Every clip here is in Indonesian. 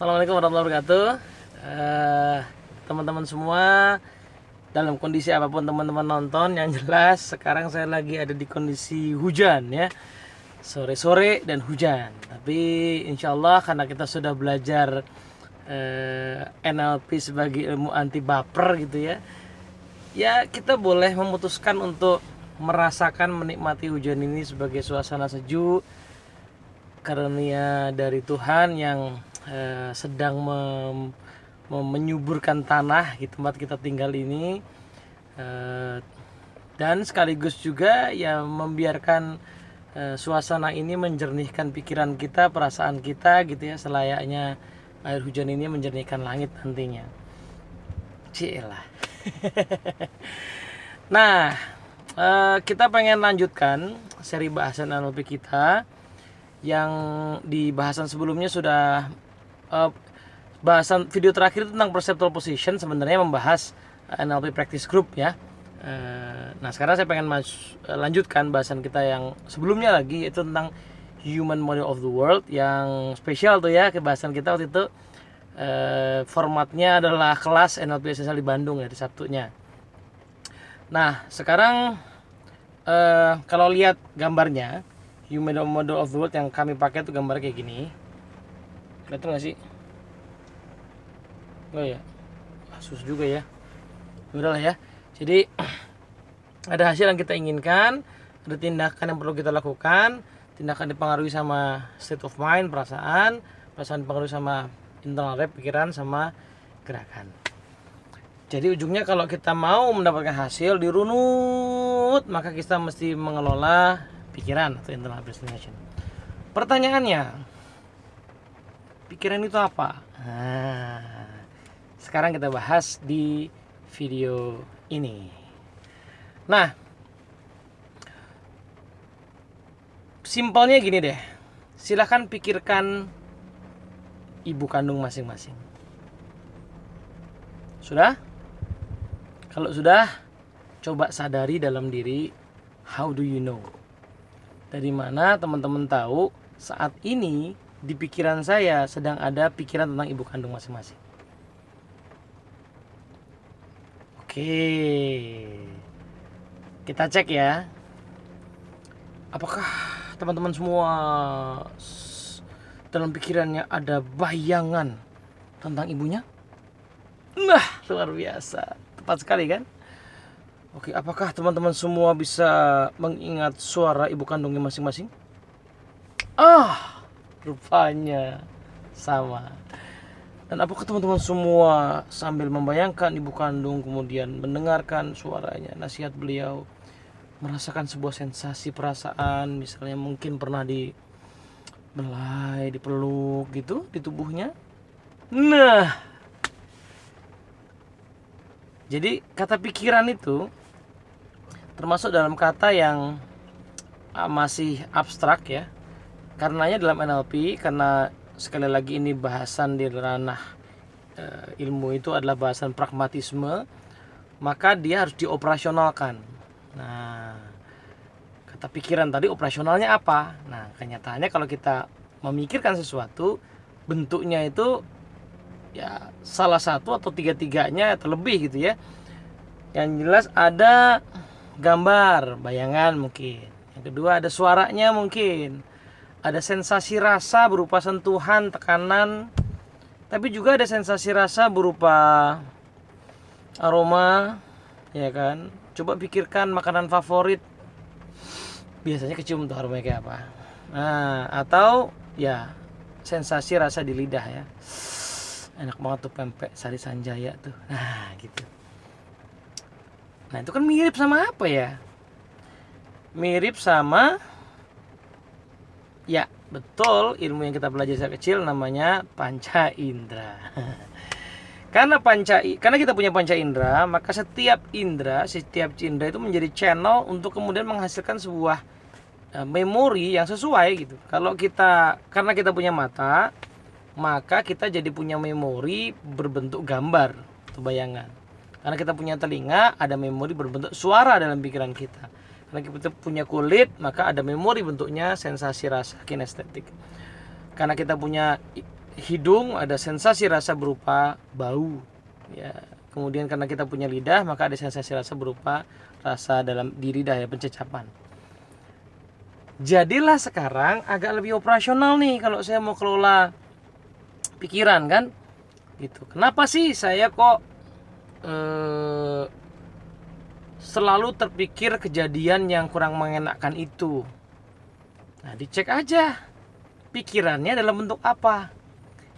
Assalamualaikum warahmatullahi wabarakatuh. Teman-teman semua, dalam kondisi apapun teman-teman nonton, yang jelas sekarang saya lagi ada di kondisi hujan ya, sore-sore dan hujan. Tapi insya Allah karena kita sudah belajar NLP sebagai ilmu anti baper gitu ya, ya kita boleh memutuskan untuk merasakan menikmati hujan ini sebagai suasana sejuk karunia dari Tuhan yang sedang menyuburkan tanah di tempat kita tinggal ini, dan sekaligus juga ya membiarkan suasana ini menjernihkan pikiran kita, perasaan kita gitu ya, selayaknya air hujan ini menjernihkan langit nantinya. Cielah. Nah, kita pengen lanjutkan seri bahasan NLP kita yang di bahasan sebelumnya sudah bahasan video terakhir itu tentang perceptual position, sebenarnya membahas NLP practice group ya. Nah sekarang saya pengen lanjutkan bahasan kita yang sebelumnya lagi, itu tentang human model of the world, yang spesial tuh ya. Kebahasan kita waktu itu formatnya adalah kelas NLP esensial di Bandung ya, di Sabtunya. Nah sekarang kalau lihat gambarnya, human model of the world yang kami pakai itu gambar kayak gini. Kelihatan nggak sih? Oh ya, susah juga ya. Udah lah ya. Jadi ada hasil yang kita inginkan, ada tindakan yang perlu kita lakukan. Tindakan dipengaruhi sama state of mind, perasaan dipengaruhi sama internal rep, pikiran, sama gerakan. Jadi ujungnya kalau kita mau mendapatkan hasil dirunut, maka kita mesti mengelola pikiran atau internal destination. Pertanyaannya, pikiran itu apa? Nah, sekarang kita bahas di video ini. Nah, simpelnya gini deh. Silahkan pikirkan ibu kandung masing-masing. Sudah? Kalau sudah, coba sadari dalam diri, how do you know? Dari mana teman-teman tahu saat ini di pikiran saya sedang ada pikiran tentang ibu kandung masing-masing? Oke, kita cek ya. Apakah teman-teman semua dalam pikirannya ada bayangan tentang ibunya? Nah, luar biasa. Tepat sekali kan? Oke, apakah teman-teman semua bisa mengingat suara ibu kandungnya masing-masing? Rupanya sama. Dan apakah teman-teman semua sambil membayangkan ibu kandung, kemudian mendengarkan suaranya, nasihat beliau, merasakan sebuah sensasi perasaan, misalnya mungkin pernah dibelai, dipeluk gitu di tubuhnya? Nah, jadi kata pikiran itu termasuk dalam kata yang masih abstrak ya. Karenanya dalam NLP, karena sekali lagi ini bahasan di ranah ilmu itu adalah bahasan pragmatisme, maka dia harus dioperasionalkan. Nah, kata pikiran tadi operasionalnya apa? Nah, kenyataannya kalau kita memikirkan sesuatu, bentuknya itu ya salah satu atau tiga-tiganya atau lebih gitu ya. Yang jelas ada gambar, bayangan mungkin. Yang kedua ada suaranya mungkin. Ada sensasi rasa berupa sentuhan, tekanan. Tapi juga ada sensasi rasa berupa aroma, ya kan? Coba pikirkan makanan favorit. Biasanya kecium tuh aromanya kayak apa. Nah, atau ya sensasi rasa di lidah ya. Enak banget tuh pempek Sari Sanjaya tuh. Nah, gitu. Nah, itu kan mirip sama apa ya? Mirip sama, ya betul, ilmu yang kita belajar sejak kecil namanya panca indera. Karena kita punya panca indera, maka setiap indera itu menjadi channel untuk kemudian menghasilkan sebuah memori yang sesuai gitu. Karena kita punya mata, maka kita jadi punya memori berbentuk gambar atau bayangan. Karena kita punya telinga, ada memori berbentuk suara dalam pikiran kita. Karena kita punya kulit, maka ada memori bentuknya sensasi rasa kinestetik. Karena kita punya hidung ada sensasi rasa berupa bau, ya. Kemudian karena kita punya lidah, maka ada sensasi rasa berupa rasa dalam di lidah, ya, pencecapan. Jadilah sekarang agak lebih operasional nih kalau saya mau kelola pikiran, kan gitu. Kenapa sih saya kok selalu terpikir kejadian yang kurang mengenakan itu? Nah, dicek aja pikirannya dalam bentuk apa.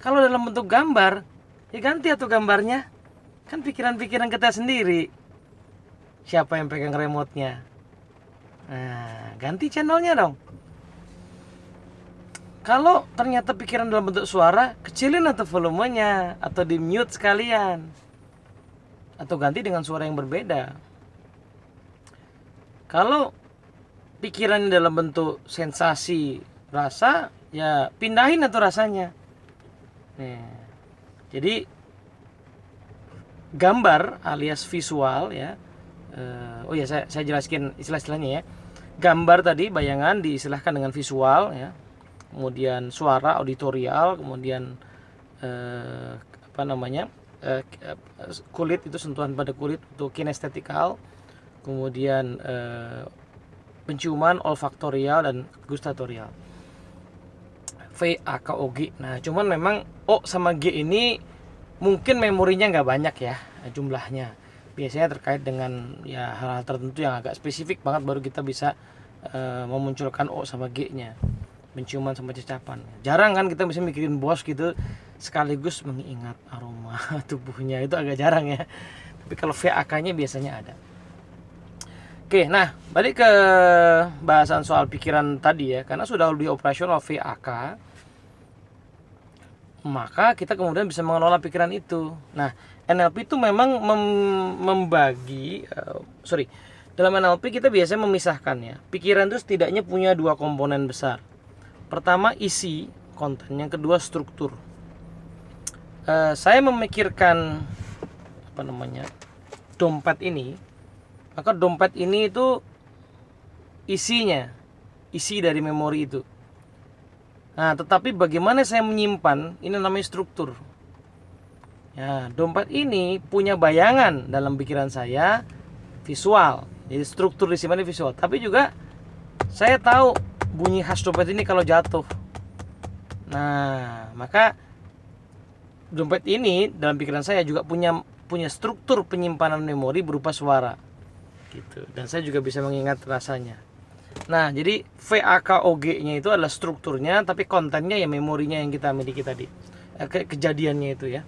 Kalau dalam bentuk gambar, ya ganti atau gambarnya. Kan pikiran-pikiran kita sendiri. Siapa yang pegang remote-nya? Nah, ganti channelnya dong. Kalau ternyata pikiran dalam bentuk suara, kecilin atau volumenya, atau di mute sekalian, atau ganti dengan suara yang berbeda. Kalau pikiran dalam bentuk sensasi rasa, ya pindahin atau rasanya. Nah, jadi gambar alias visual, ya. Oh ya, saya jelaskan istilah-istilahnya, ya. Gambar tadi, bayangan, diistilahkan dengan visual, ya. Kemudian suara auditorial, kemudian kulit, itu sentuhan pada kulit, untuk kinestetikal, kemudian penciuman olfaktorial dan gustatorial. V, A, K, O, G. Nah, cuman memang O sama G ini mungkin memorinya nggak banyak, ya, jumlahnya. Biasanya terkait dengan, ya, hal-hal tertentu yang agak spesifik banget, baru kita bisa memunculkan O sama G-nya. Penciuman sama cecapan. Jarang kan kita bisa mikirin bos gitu sekaligus mengingat aroma tubuhnya, itu agak jarang, ya. Tapi kalau VAK-nya biasanya ada. Oke, nah balik ke bahasan soal pikiran tadi, ya. Karena sudah lebih operasional VAK, maka kita kemudian bisa mengelola pikiran itu. Nah, NLP itu memang membagi dalam NLP kita biasanya memisahkan, ya. Pikiran itu setidaknya punya dua komponen besar. Pertama isi, konten. Yang kedua struktur. Saya memikirkan dompet ini, maka dompet ini itu isinya, isi dari memori itu. Nah, tetapi bagaimana saya menyimpan, ini namanya struktur. Ya, dompet ini punya bayangan dalam pikiran saya, visual. Jadi struktur disimpan di visual. Tapi juga saya tahu bunyi khas dompet ini kalau jatuh. Nah, maka dompet ini dalam pikiran saya juga punya struktur penyimpanan memori berupa suara, gitu. Dan saya juga bisa mengingat rasanya. Nah, jadi VAKOG-nya itu adalah strukturnya, tapi kontennya ya memorinya yang kita miliki tadi, kejadiannya itu, ya.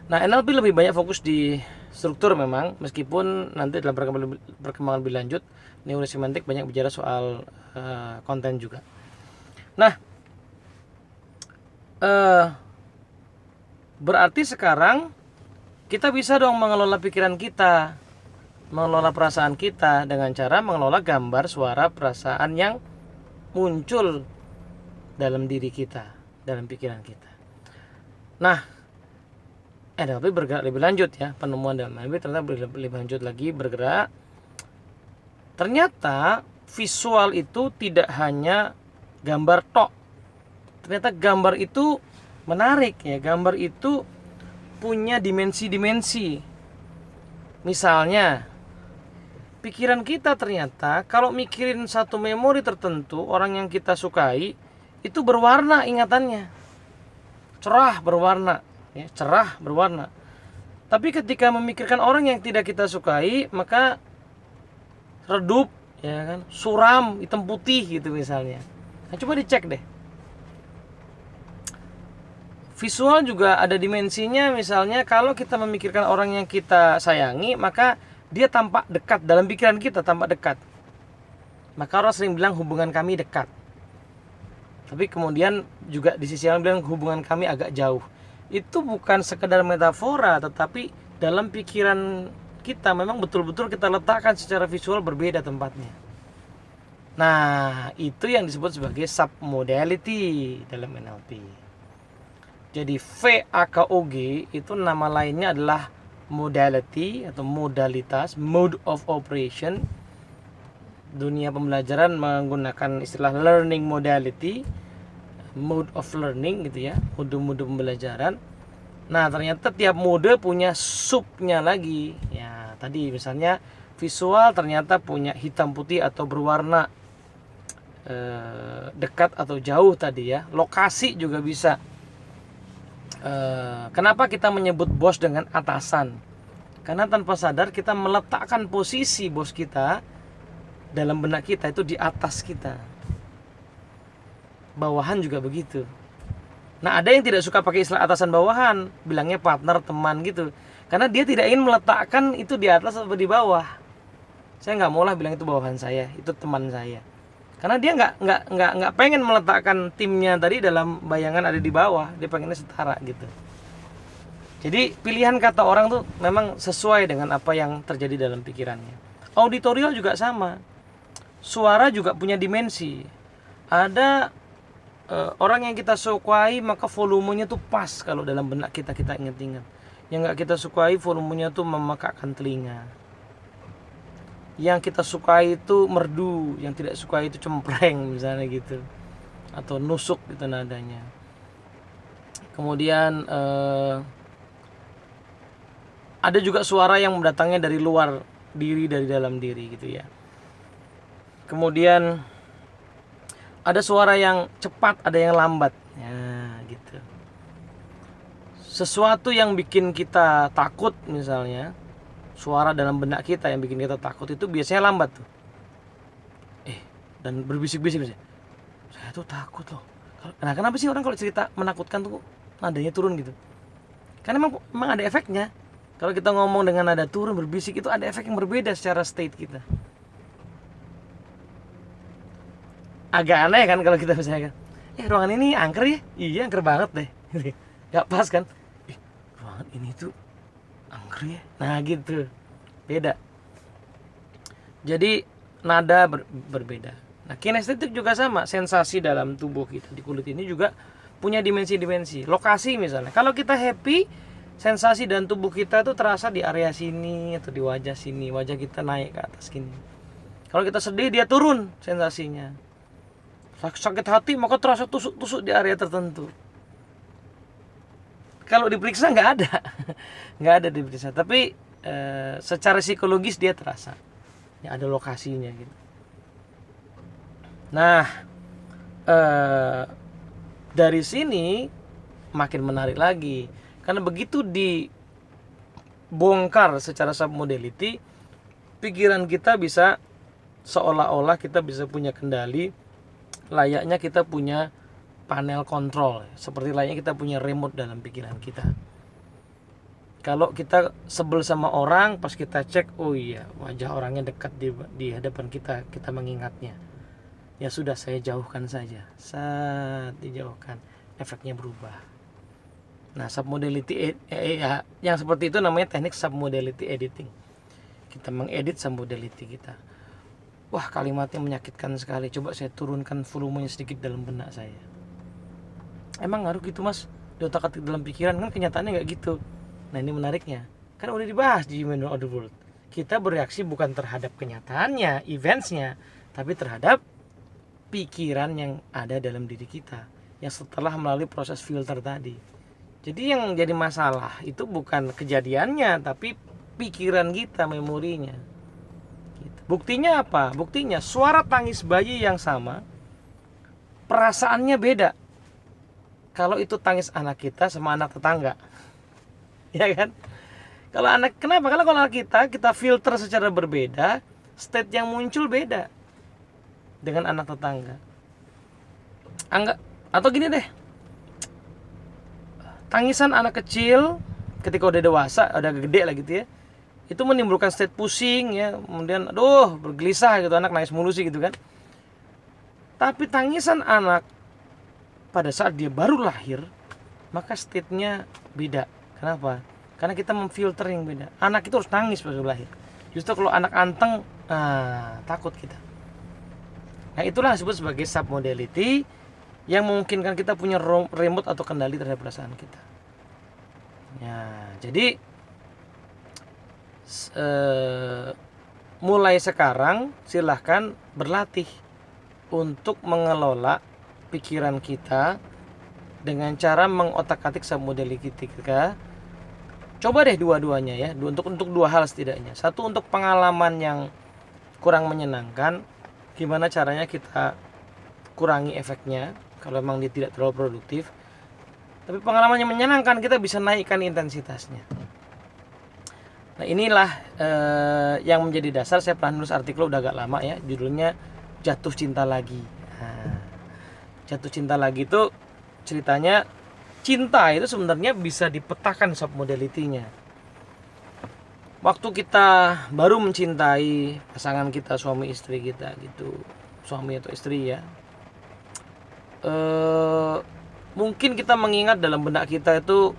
Nah, NLP lebih banyak fokus di struktur memang, meskipun nanti dalam perkembangan lebih lanjut neurosemantik banyak bicara soal konten juga. Nah, berarti sekarang kita bisa dong mengelola pikiran kita, mengelola perasaan kita dengan cara mengelola gambar, suara, perasaan yang muncul dalam diri kita, dalam pikiran kita. Nah, NLP bergerak lebih lanjut, ya. Penemuan dalam NLP ternyata lebih lanjut lagi bergerak. Ternyata visual itu tidak hanya gambar tok. Ternyata gambar itu menarik, ya. Gambar itu punya dimensi-dimensi. Misalnya, pikiran kita ternyata kalau mikirin satu memori tertentu, orang yang kita sukai, itu berwarna ingatannya. Cerah berwarna, ya, cerah berwarna. Tapi ketika memikirkan orang yang tidak kita sukai, maka redup, ya kan, suram, hitam putih gitu misalnya. Nah, coba dicek deh. Visual juga ada dimensinya. Misalnya kalau kita memikirkan orang yang kita sayangi, maka dia tampak dekat, dalam pikiran kita tampak dekat. Maka orang sering bilang hubungan kami dekat. Tapi kemudian juga di sisi lain bilang hubungan kami agak jauh. Itu bukan sekedar metafora, tetapi dalam pikiran kita memang betul-betul kita letakkan secara visual berbeda tempatnya. Nah, itu yang disebut sebagai submodality dalam NLP. Jadi VAKOG itu nama lainnya adalah modality atau modalitas, mode of operation. Dunia pembelajaran menggunakan istilah learning modality. mode of learning gitu ya, mode-mode pembelajaran. Nah, ternyata tiap mode punya subnya lagi. Ya, tadi misalnya visual ternyata punya hitam putih atau berwarna, dekat atau jauh tadi ya. Lokasi juga bisa. Kenapa kita menyebut bos dengan atasan? Karena tanpa sadar kita meletakkan posisi bos kita dalam benak kita itu di atas kita. Bawahan juga begitu. Nah, ada yang tidak suka pakai istilah atasan bawahan, bilangnya partner, teman gitu. Karena dia tidak ingin meletakkan itu di atas atau di bawah. Saya nggak maulah bilang itu bawahan saya, itu teman saya. Karena dia nggak pengen meletakkan timnya tadi dalam bayangan ada di bawah, dia pengennya setara gitu. Jadi pilihan kata orang tuh memang sesuai dengan apa yang terjadi dalam pikirannya. Auditorial juga sama. Suara juga punya dimensi. Ada orang yang kita sukai maka volumenya tuh pas kalau dalam benak kita ingat-ingat. Yang nggak kita sukai volumenya tuh memekakkan telinga. Yang kita sukai itu merdu, yang tidak sukai itu cempreng misalnya gitu, atau nusuk gitu nadanya. Kemudian ada juga suara yang mendatangnya dari luar diri, dari dalam diri gitu ya. Kemudian ada suara yang cepat, ada yang lambat. Ya, gitu. Sesuatu yang bikin kita takut misalnya, suara dalam benak kita yang bikin kita takut itu biasanya lambat tuh. Dan berbisik-bisik misalnya. Saya tuh takut loh. Nah, kenapa sih orang kalau cerita menakutkan tuh nadanya turun gitu? Karena memang ada efeknya. Kalau kita ngomong dengan nada turun, berbisik, itu ada efek yang berbeda secara state kita. Agak aneh kan kalau kita misalnya kan, ruangan ini angker ya? Iya, angker banget deh. Gak pas kan? Ruangan ini tuh angker ya? Nah gitu, beda. Jadi nada berbeda. Nah, kinestetik juga sama. Sensasi dalam tubuh kita di kulit ini juga punya dimensi-dimensi. Lokasi misalnya, kalau kita happy, sensasi dan tubuh kita tuh terasa di area sini atau di wajah sini. Wajah kita naik ke atas gini. Kalau kita sedih, dia turun sensasinya. Sakit hati maka terasa tusuk-tusuk di area tertentu. Kalau diperiksa nggak ada. Nggak ada diperiksa. Tapi secara psikologis dia terasa. Ya, ada lokasinya gitu. Nah, dari sini makin menarik lagi. Karena begitu dibongkar secara submodality, pikiran kita bisa seolah-olah kita bisa punya kendali, layaknya kita punya panel kontrol, seperti layaknya kita punya remote dalam pikiran kita. Kalau kita sebel sama orang, pas kita cek, oh iya, wajah orangnya dekat di hadapan kita, kita mengingatnya. Ya sudah, saya jauhkan saja. Saat dijauhkan, efeknya berubah. Nah, submodality yang seperti itu namanya teknik submodality editing. Kita mengedit submodality kita. Wah, kalimatnya menyakitkan sekali. Coba saya turunkan volumenya sedikit dalam benak saya. Emang ngaruh gitu mas? Di otak-atik dalam pikiran, kan kenyataannya nggak gitu. Nah, ini menariknya. Kan udah dibahas di Human Other World. Kita bereaksi bukan terhadap kenyataannya, eventsnya, tapi terhadap pikiran yang ada dalam diri kita, yang setelah melalui proses filter tadi. Jadi yang jadi masalah itu bukan kejadiannya, tapi pikiran kita, memorinya. Buktinya apa? Buktinya suara tangis bayi yang sama, perasaannya beda. Kalau itu tangis anak kita sama anak tetangga, ya kan? Kalau anak, kenapa? Karena kalau anak kita filter secara berbeda, state yang muncul beda dengan anak tetangga. Atau gini deh, tangisan anak kecil ketika udah dewasa, udah gede lah gitu ya, itu menimbulkan state pusing ya, kemudian aduh bergelisah gitu, anak nangis mulu sih gitu kan. Tapi tangisan anak pada saat dia baru lahir, maka state-nya beda. Kenapa? Karena kita memfilter yang beda. Anak itu harus nangis pas lahir. Justru kalau anak anteng, takut kita. Nah, itulah disebut sebagai submodality yang memungkinkan kita punya remote atau kendali terhadap perasaan kita. Ya, jadi mulai sekarang silahkan berlatih untuk mengelola pikiran kita dengan cara mengotak-atik submodality kita. Coba deh dua-duanya ya, untuk dua hal setidaknya. Satu, untuk pengalaman yang kurang menyenangkan, gimana caranya kita kurangi efeknya kalau memang dia tidak terlalu produktif. Tapi pengalaman yang menyenangkan, kita bisa naikkan intensitasnya. Nah, inilah yang menjadi dasar saya pernah nulis artikel udah agak lama ya, judulnya Jatuh Cinta Lagi. Nah, Jatuh Cinta Lagi itu ceritanya, cinta itu sebenarnya bisa dipetakan submodality-nya. Waktu kita baru mencintai pasangan kita, suami istri kita gitu, suami atau istri ya, mungkin kita mengingat dalam benak kita itu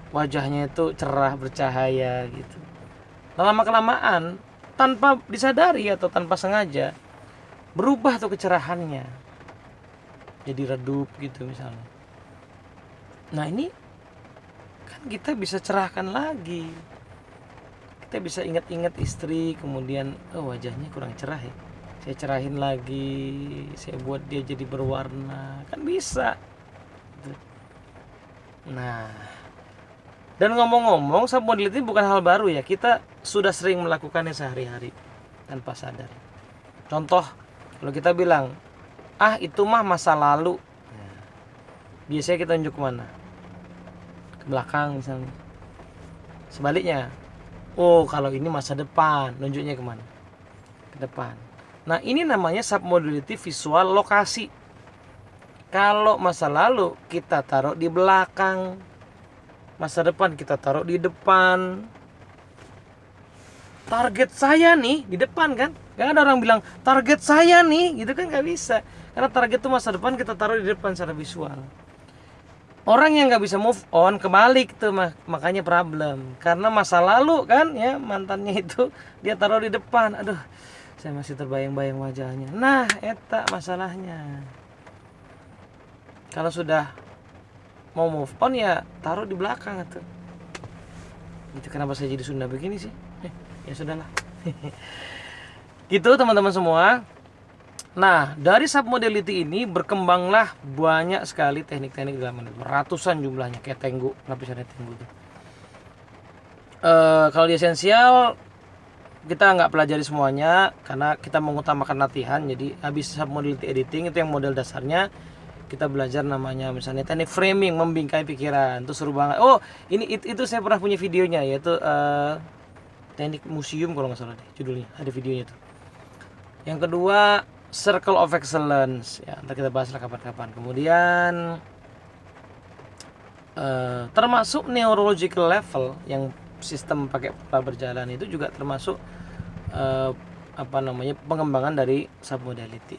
wajahnya itu cerah, bercahaya gitu. Lama kelamaan tanpa disadari atau tanpa sengaja berubah tuh kecerahannya, jadi redup gitu misalnya. Nah, ini kan kita bisa cerahkan lagi, kita bisa ingat-ingat istri, kemudian wajahnya kurang cerah ya, saya cerahin lagi, saya buat dia jadi berwarna, kan bisa. Nah, dan ngomong-ngomong, submodality bukan hal baru ya, kita sudah sering melakukannya sehari-hari tanpa sadar. Contoh, kalau kita bilang, itu mah masa lalu, biasanya kita tunjuk kemana? Ke belakang misalnya. Sebaliknya, kalau ini masa depan, nunjuknya kemana? Ke depan. Nah, ini namanya submodality visual lokasi. Kalau masa lalu kita taruh di belakang, masa depan kita taruh di depan. Target saya nih di depan kan? Gak ada orang bilang target saya nih, gitu kan, gak bisa. Karena target itu masa depan, kita taruh di depan secara visual. Orang yang nggak bisa move on kebalik tuh, makanya problem. Karena masa lalu kan ya, mantannya itu dia taruh di depan. Aduh, saya masih terbayang-bayang wajahnya. Nah, eta masalahnya. Kalau sudah mau move on ya taruh di belakang tuh. Itu kenapa saya jadi Sunda begini sih? Ya sudahlah. Gitu teman-teman semua. Nah, dari submodality ini berkembanglah banyak sekali teknik-teknik dalam manajemen, ratusan jumlahnya, kayak Tenggu, lapisannya Tenggu itu. Kalau di esensial kita nggak pelajari semuanya karena kita mengutamakan latihan. Jadi habis submodality editing, itu yang model dasarnya, kita belajar namanya misalnya teknik framing, membingkai pikiran. Itu seru banget. Itu saya pernah punya videonya, yaitu teknik museum kalau nggak salah deh judulnya, ada videonya tuh. Yang kedua, Circle of Excellence ya, nanti kita bahas lah kapan-kapan. Kemudian termasuk neurological level, yang sistem pakai pola berjalan, itu juga termasuk pengembangan dari submodality.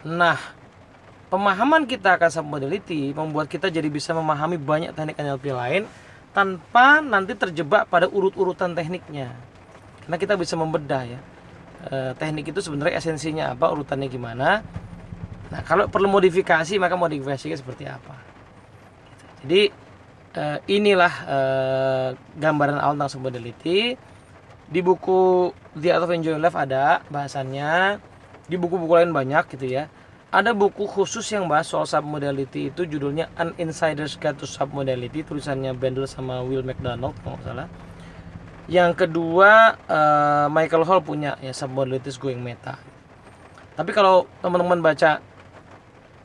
Nah, pemahaman kita akan submodality membuat kita jadi bisa memahami banyak teknik NLP lain tanpa nanti terjebak pada urut-urutan tekniknya. Karena kita bisa membedah ya, teknik itu sebenarnya esensinya apa, urutannya gimana. Nah, kalau perlu modifikasi, maka modifikasinya seperti apa. Jadi inilah gambaran awal tentang submodality. Di buku The Art of Enjoying Life ada bahasannya. Di buku-buku lain banyak gitu ya. Ada buku khusus yang bahas soal submodality, itu judulnya An Insider's Guide to Submodality, tulisannya Bendel sama Will McDonald kalau nggak salah. Yang kedua Michael Hall punya ya, Submodality is Going Meta. Tapi kalau teman-teman baca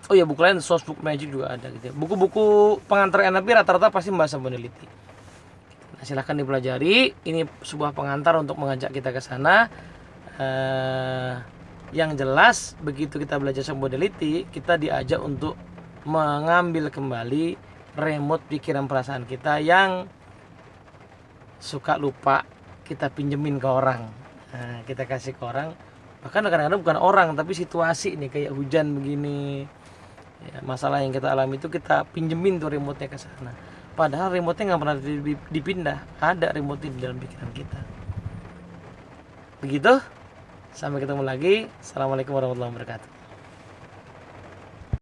buku lain, Source Book Magic juga ada gitu ya. Buku-buku pengantar NLP rata-rata pasti membahas submodality. Nah, silahkan dipelajari. Ini sebuah pengantar untuk mengajak kita ke sana. Yang jelas begitu kita belajar submodality, kita diajak untuk mengambil kembali remote pikiran perasaan kita yang suka lupa, kita pinjemin ke orang. Nah, kita kasih ke orang. Bahkan kadang-kadang bukan orang, tapi situasi nih, kayak hujan begini ya, masalah yang kita alami itu kita pinjemin tuh remote-nya ke sana. Padahal remote-nya nggak pernah dipindah, ada remote di dalam pikiran kita. Begitu. Sampai ketemu lagi. Assalamualaikum warahmatullahi wabarakatuh.